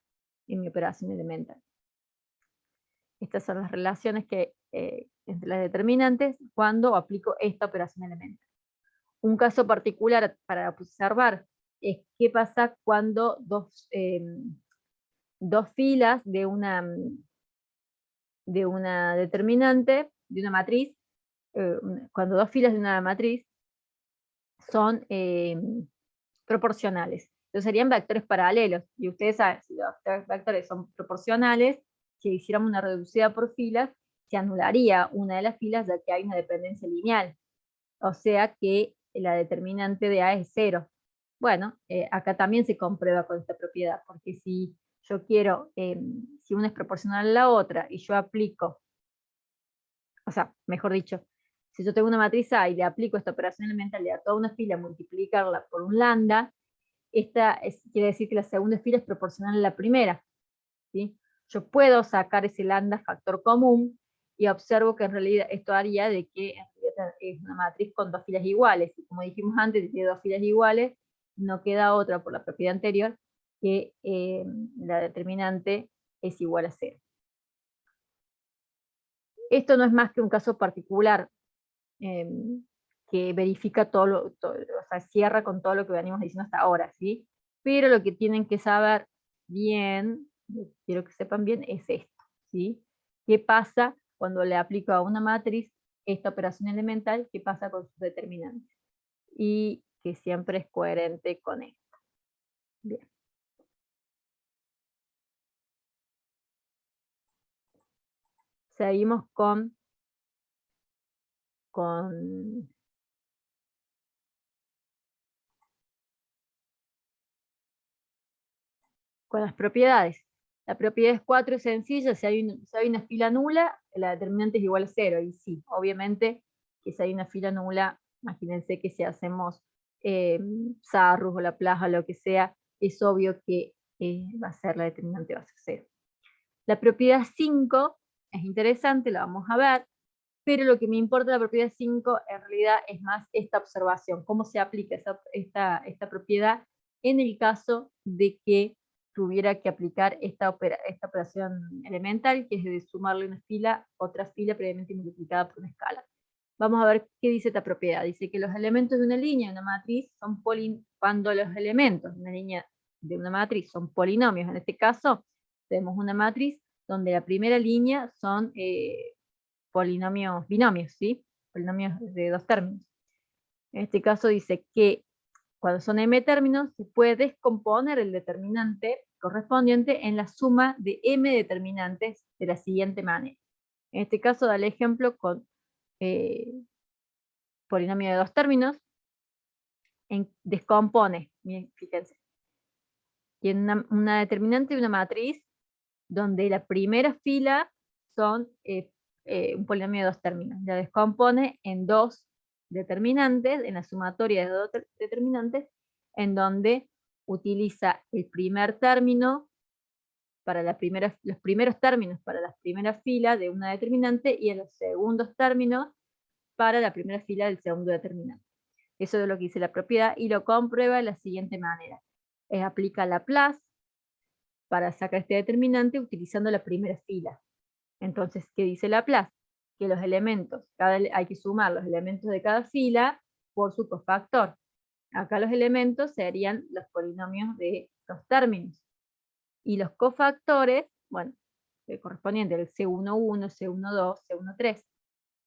en mi operación elemental. Estas son las relaciones entre las determinantes cuando aplico esta operación elemental. Un caso particular para observar es qué pasa cuando dos filas de una determinante, de una matriz, cuando dos filas de una matriz son proporcionales. Entonces serían vectores paralelos, y ustedes saben, si los vectores son proporcionales, si hiciéramos una reducida por filas, se anularía una de las filas ya que hay una dependencia lineal. O sea que la determinante de A es 0. Bueno, acá también se comprueba con esta propiedad, porque si yo quiero, si una es proporcional a la otra, y yo aplico, o sea, mejor dicho, si yo tengo una matriz A y le aplico esta operación elemental de a toda una fila, multiplicarla por un lambda, quiere decir que la segunda fila es proporcional a la primera, ¿sí? Yo puedo sacar ese lambda factor común y observo que en realidad esto haría de que en realidad es una matriz con dos filas iguales. Y como dijimos antes, si tiene dos filas iguales, no queda otra por la propiedad anterior que la determinante es igual a 0. Esto no es más que un caso particular que verifica o sea, cierra con todo lo que venimos diciendo hasta ahora, ¿sí? Pero lo que tienen que saber bien, quiero que sepan bien, es esto, ¿sí? ¿Qué pasa cuando le aplico a una matriz esta operación elemental? ¿Qué pasa con sus determinantes? Y que siempre es coherente con esto. Bien. Seguimos con las propiedades. La propiedad 4 es sencilla, si hay una fila nula, la determinante es igual a 0, y sí, obviamente que si hay una fila nula, imagínense que si hacemos Sarrus o Laplace o lo que sea, es obvio que la determinante va a ser 0. La propiedad 5 es interesante, la vamos a ver, pero lo que me importa de la propiedad 5 en realidad es más esta observación, cómo se aplica esta propiedad en el caso de que tuviera que aplicar esta operación elemental, que es de sumarle una fila, otra fila previamente multiplicada por una escala. Vamos a ver qué dice esta propiedad. Dice que los elementos de una línea, de una matriz, son cuando los elementos de una línea de una matriz son polinomios. En este caso, tenemos una matriz donde la primera línea son polinomios, binomios, ¿sí? Polinomios de 2 términos. En este caso dice que cuando son m términos, se puede descomponer el determinante correspondiente en la suma de m determinantes de la siguiente manera. En este caso da el ejemplo con polinomio de 2 términos, descompone, miren, fíjense, tiene una determinante de una matriz donde la primera fila son un polinomio de 2 términos. La descompone en 2 determinantes, en la sumatoria de 2 determinantes, en donde utiliza el primer término para los primeros términos para la primera fila de una determinante y en los segundos términos para la primera fila del segundo determinante. Eso es lo que dice la propiedad y lo comprueba de la siguiente manera. Aplica Laplace para sacar este determinante utilizando la primera fila. Entonces, ¿qué dice Laplace? Que los elementos, hay que sumar los elementos de cada fila por su cofactor. Acá los elementos serían los polinomios de los términos. Y los cofactores, bueno, correspondiente al C11, C12, C13.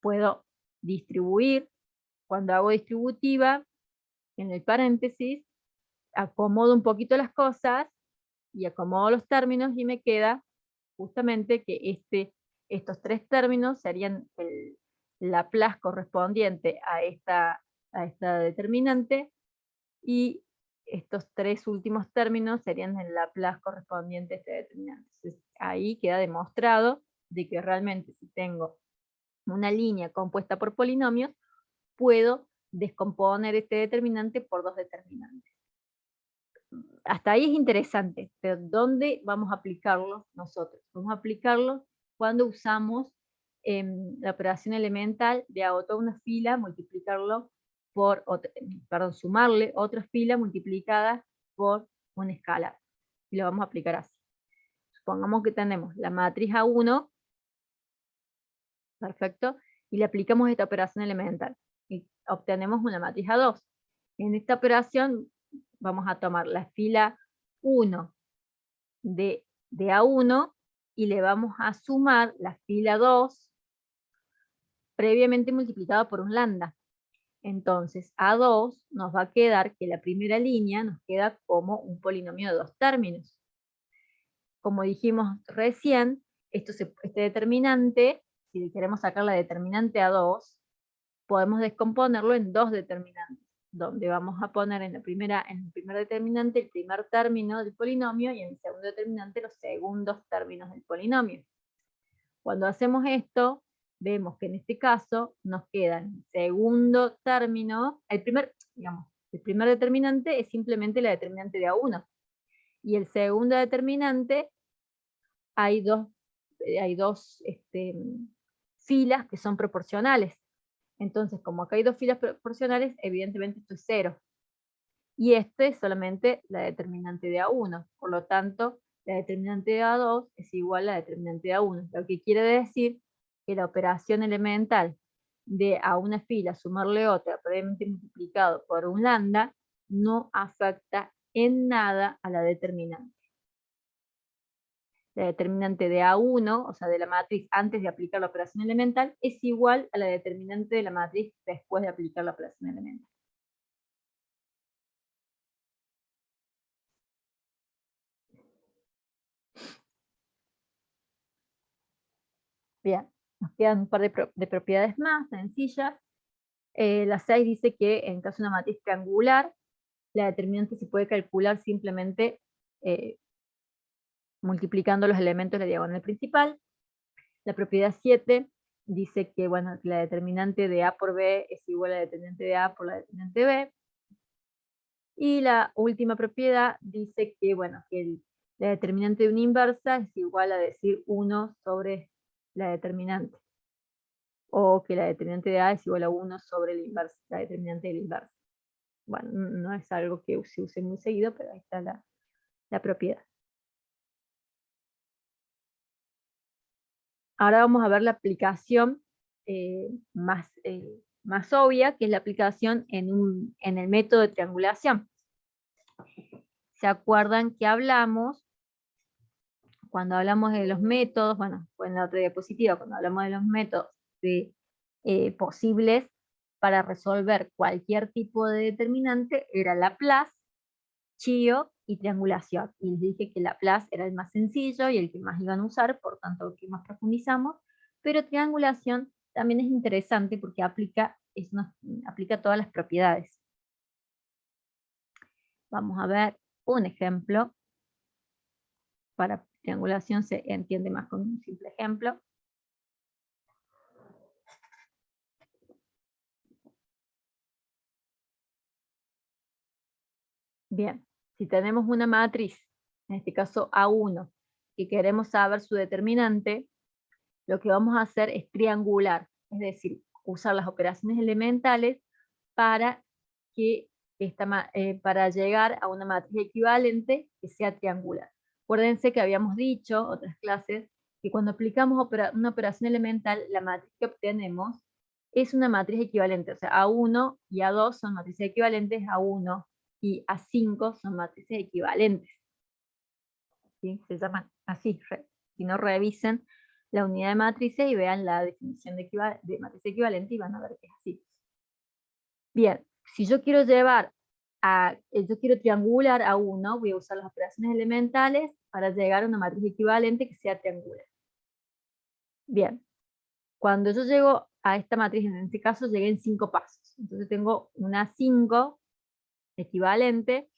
Puedo distribuir, cuando hago distributiva, en el paréntesis, acomodo un poquito las cosas y acomodo los términos y me queda justamente que estos 3 términos serían el Laplace correspondiente a esta determinante y estos 3 últimos términos serían el Laplace correspondiente a este determinante. Entonces, ahí queda demostrado de que realmente si tengo una línea compuesta por polinomios, puedo descomponer este determinante por 2 determinantes. Hasta ahí es interesante, pero ¿dónde vamos a aplicarlo nosotros? Vamos a aplicarlo cuando usamos la operación elemental de a toda una fila, multiplicarlo por, sumarle otra fila multiplicada por una escala. Y lo vamos a aplicar así. Supongamos que tenemos la matriz A1, perfecto, y le aplicamos esta operación elemental. Y obtenemos una matriz A2. En esta operación vamos a tomar la fila 1 de A1 y le vamos a sumar la fila 2 previamente multiplicada por un lambda. Entonces A2 nos va a quedar que la primera línea nos queda como un polinomio de 2 términos. Como dijimos recién, este determinante, si queremos sacar la determinante A2, podemos descomponerlo en 2 determinantes, donde vamos a poner en el primer determinante el primer término del polinomio y en el segundo determinante los segundos términos del polinomio. Cuando hacemos esto, vemos que en este caso nos queda el segundo término, el primer determinante es simplemente la determinante de A1, y el segundo determinante hay dos filas que son proporcionales. Entonces, como acá hay 2 filas proporcionales, evidentemente esto es 0. Y este es solamente la determinante de A1. Por lo tanto, la determinante de A2 es igual a la determinante de A1. Lo que quiere decir que la operación elemental de a una fila sumarle otra previamente multiplicado por un lambda no afecta en nada a la determinante. La determinante de A1, o sea, de la matriz antes de aplicar la operación elemental, es igual a la determinante de la matriz después de aplicar la operación elemental. Bien, Nos quedan un par de propiedades más sencillas. La 6 dice que en caso de una matriz triangular, la determinante se puede calcular simplemente multiplicando los elementos de la diagonal principal. La propiedad 7 dice que, bueno, la determinante de A por B es igual a la determinante de A por la determinante de B. Y la última propiedad dice que, bueno, que la determinante de una inversa es igual a decir 1 sobre la determinante. O que la determinante de A es igual a 1 sobre la determinante de la inversa. Bueno, no es algo que se use muy seguido, pero ahí está la propiedad. Ahora vamos a ver la aplicación más obvia, que es la aplicación en el método de triangulación. ¿Se acuerdan que hablamos, cuando hablamos de los métodos, bueno, fue en la otra diapositiva, cuando hablamos de los métodos posibles para resolver cualquier tipo de determinante, era Laplace, Chío y triangulación. Y les dije que Laplace era el más sencillo y el que más iban a usar, por tanto el que más profundizamos, pero triangulación también es interesante porque aplica todas las propiedades. Vamos a ver un ejemplo. Para triangulación se entiende más con un simple ejemplo. Bien, si tenemos una matriz, en este caso A1, y queremos saber su determinante, lo que vamos a hacer es triangular, es decir, usar las operaciones elementales para llegar a una matriz equivalente que sea triangular. Acuérdense que habíamos dicho, otras clases, que cuando aplicamos una operación elemental, la matriz que obtenemos es una matriz equivalente, o sea, A1 y A2 son matrices equivalentes, A1 y A5 son matrices equivalentes. ¿Sí? Se llaman así, si no revisen la unidad de matrices y vean la definición de matriz equivalente y van a ver que es así. Bien, si yo quiero yo quiero triangular a uno, voy a usar las operaciones elementales para llegar a una matriz equivalente que sea triangular. Bien, cuando yo llego a esta matriz, en este caso llegué en 5 pasos. Entonces tengo una 5 equivalente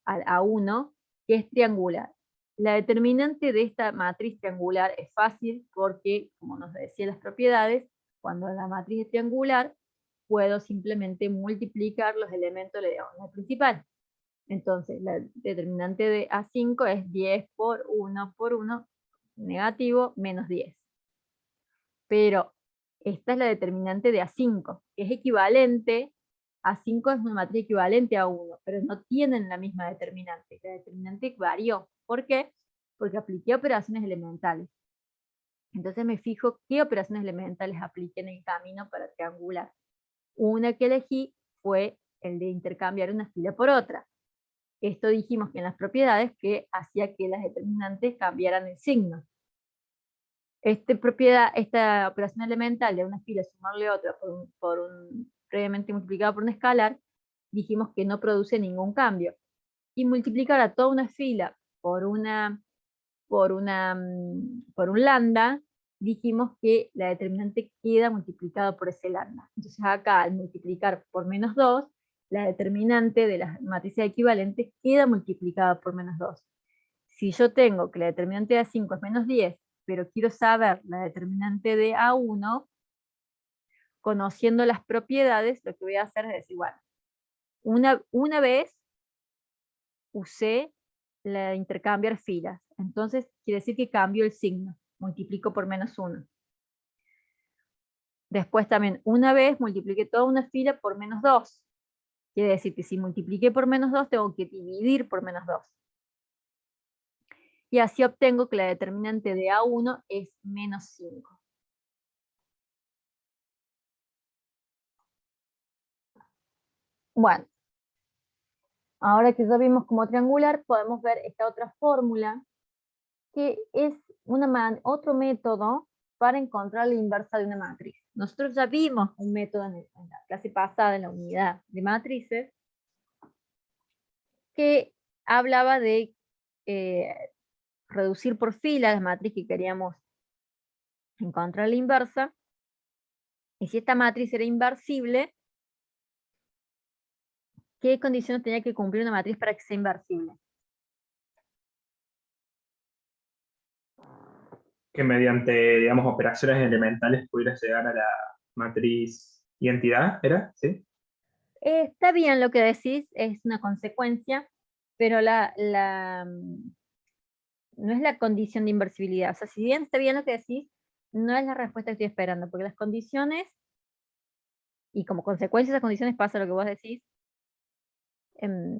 al A1, que es triangular. La determinante de esta matriz triangular es fácil porque, como nos decían las propiedades, cuando la matriz es triangular, puedo simplemente multiplicar los elementos de la diagonal principal. Entonces, la determinante de A5 es 10 por 1 por 1, negativo, menos 10. Pero esta es la determinante de A5, que es equivalente. A5 es una matriz equivalente a 1, pero no tienen la misma determinante. La determinante varió. ¿Por qué? Porque apliqué operaciones elementales. Entonces me fijo qué operaciones elementales apliqué en el camino para triangular. Una que elegí fue el de intercambiar una fila por otra. Esto dijimos que en las propiedades que hacía que las determinantes cambiaran el signo. Esta operación elemental de una fila sumarle otra previamente multiplicado por un escalar, dijimos que no produce ningún cambio. Y multiplicar a toda una fila por un lambda, dijimos que la determinante queda multiplicado por ese lambda. Entonces acá, al multiplicar por menos 2, la determinante de las matrices equivalentes queda multiplicada por menos 2. Si yo tengo que la determinante de A5 es menos 10, pero quiero saber la determinante de A1, conociendo las propiedades, lo que voy a hacer es decir, bueno, una vez usé la de intercambiar filas, entonces quiere decir que cambio el signo, multiplico por menos 1. Después también, una vez multipliqué toda una fila por menos 2. Quiere decir que si multipliqué por menos 2, tengo que dividir por menos 2. Y así obtengo que la determinante de A1 es menos 5. Bueno, ahora que ya vimos cómo triangular, podemos ver esta otra fórmula, que es otro método para encontrar la inversa de una matriz. Nosotros ya vimos un método en la clase pasada, en la unidad de matrices, que hablaba de reducir por fila las matrices que queríamos encontrar la inversa, y si esta matriz era inversible, ¿qué condiciones tenía que cumplir una matriz para que sea inversible? Que mediante, digamos, operaciones elementales pudiera llegar a la matriz identidad, ¿era? ¿Sí? Está bien lo que decís, es una consecuencia, pero no es la condición de inversibilidad. O sea, si bien está bien lo que decís, no es la respuesta que estoy esperando, porque las condiciones, y como consecuencia de esas condiciones pasa lo que vos decís, em,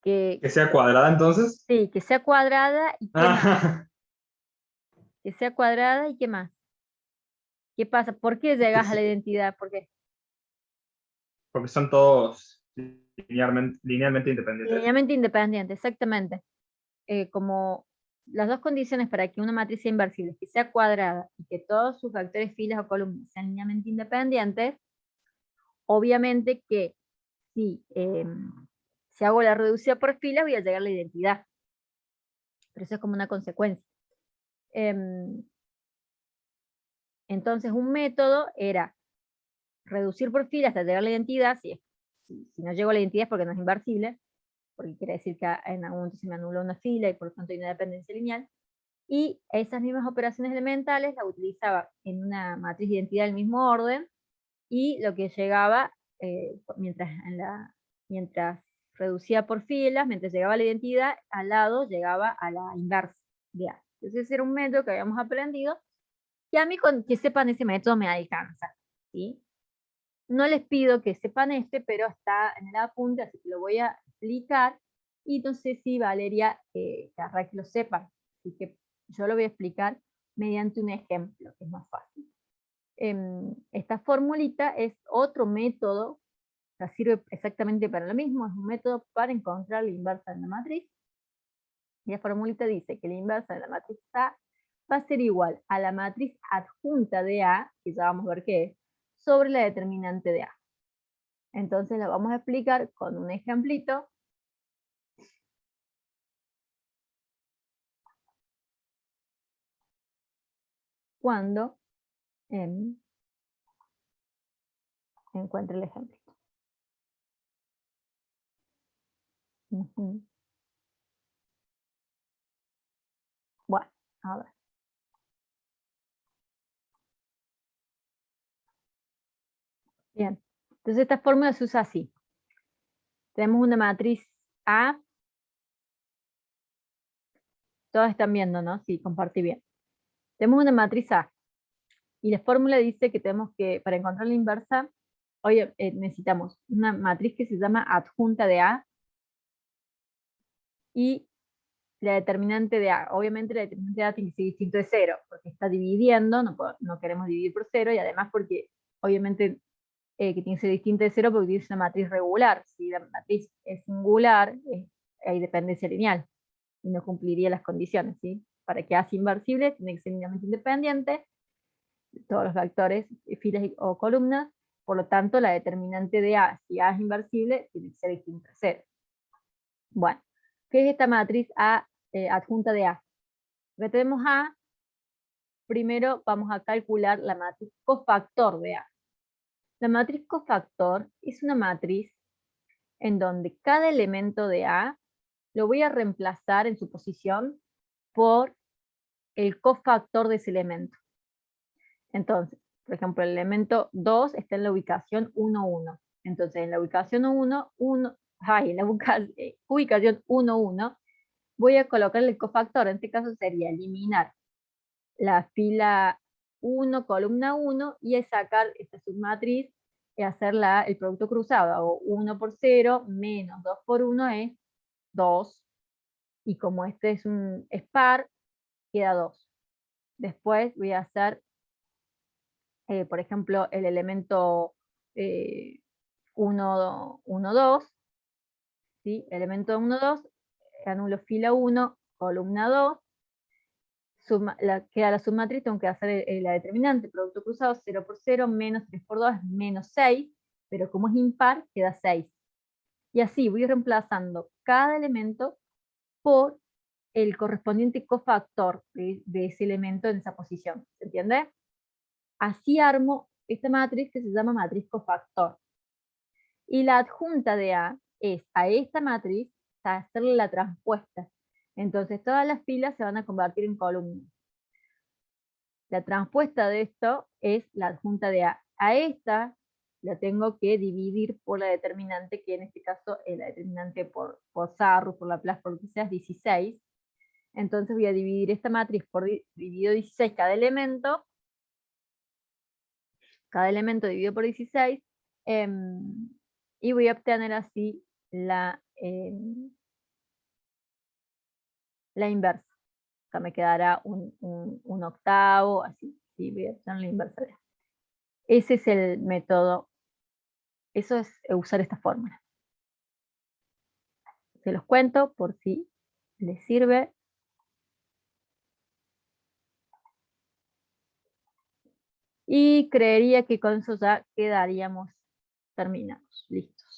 que Que sea cuadrada entonces. sí, que sea cuadrada y qué más, Ah, que sea cuadrada y qué más. ¿Qué pasa? ¿Por qué que llegas a la sí, identidad? ¿Por qué? porque son todos linealmente independientes. Linealmente independiente, exactamente. Como las dos condiciones para que una matriz sea inversible, que sea cuadrada y que todos sus vectores, filas o columnas sean linealmente independientes, obviamente que si hago la reducción por filas voy a llegar a la identidad. Pero eso es como una consecuencia. Entonces un método era reducir por filas hasta llegar a la identidad. Si no llego a la identidad es porque no es inversible, porque quiere decir que en algún momento se me anula una fila y por lo tanto hay una dependencia lineal. Y esas mismas operaciones elementales las utilizaba en una matriz de identidad del mismo orden, y lo que llegaba, mientras reducía por filas, mientras llegaba a la identidad, al lado llegaba a la inversa de A. Entonces ese era un método que habíamos aprendido, y a mí con que sepan ese método me alcanza, ¿sí? No les pido que sepan pero está en el apunte, así que lo voy a explicar, y no sé si Valeria querrá que lo sepan, así que yo lo voy a explicar mediante un ejemplo, que es más fácil. Esta formulita es otro método, o sea, sirve exactamente para lo mismo, es un método para encontrar la inversa de la matriz, y la formulita dice que la inversa de la matriz A va a ser igual a la matriz adjunta de A, que ya vamos a ver qué es, sobre la determinante de A. Entonces lo vamos a explicar con un ejemplito. Cuando encuentre el ejemplito. Bueno, a ver. Bien, entonces esta fórmula se usa así. Tenemos una matriz A. Todos están viendo, ¿no? Sí, compartí bien. Tenemos una matriz A. Y la fórmula dice que tenemos que, para encontrar la inversa, oye, necesitamos una matriz que se llama adjunta de A y la determinante de A. Obviamente la determinante de A tiene que ser distinto de 0, porque está dividiendo, no queremos dividir por 0, y además porque obviamente que tiene que ser distinta de 0 porque tiene una matriz regular. Si la matriz es singular, hay dependencia lineal y no cumpliría las condiciones, ¿sí? Para que A sea inversible tiene que ser linealmente independiente, todos los vectores, filas o columnas. Por lo tanto, la determinante de A, si A es inversible, tiene que ser distinta de 0. Bueno, ¿qué es esta matriz A adjunta de A? Ya tenemos A, primero vamos a calcular la matriz cofactor de A. La matriz cofactor es una matriz en donde cada elemento de A lo voy a reemplazar en su posición por el cofactor de ese elemento. Entonces, por ejemplo, el elemento 2 está en la ubicación 1, 1. Entonces, en la ubicación 1, 1, en la ubicación 1, 1, voy a colocar el cofactor. En este caso sería eliminar la fila 1, columna 1, y sacar esta submatriz y hacer el producto cruzado. Hago 1 por 0 menos 2 por 1 es 2. Y como este es par, queda 2. Después voy a hacer, por ejemplo, el elemento 1, 1, 2. ¿Sí? Elemento 1, 2, anulo fila 1, columna 2. Queda la submatriz, tengo que hacer la determinante, producto cruzado, 0 por 0, menos 3 por 2 es menos 6, pero como es impar, queda 6. Y así voy reemplazando cada elemento por el correspondiente cofactor de ese elemento en esa posición. ¿Se entiende? Así armo esta matriz que se llama matriz cofactor. Y la adjunta de A es a esta matriz hacerle la transpuesta. Entonces todas las filas se van a convertir en columnas. La transpuesta de esto es la adjunta de A. A esta la tengo que dividir por la determinante, que en este caso es la determinante por Sarrus, por Laplace, por lo que sea, es 16. Entonces voy a dividir esta matriz por dividido 16 cada elemento dividido por 16, y voy a obtener así la inversa. Acá me quedará un octavo, así, ¿sí? Voy a obtener la inversa. Ese es el método, eso es usar esta fórmula. Se los cuento por si les sirve. Y creería que con eso ya quedaríamos terminados, listos.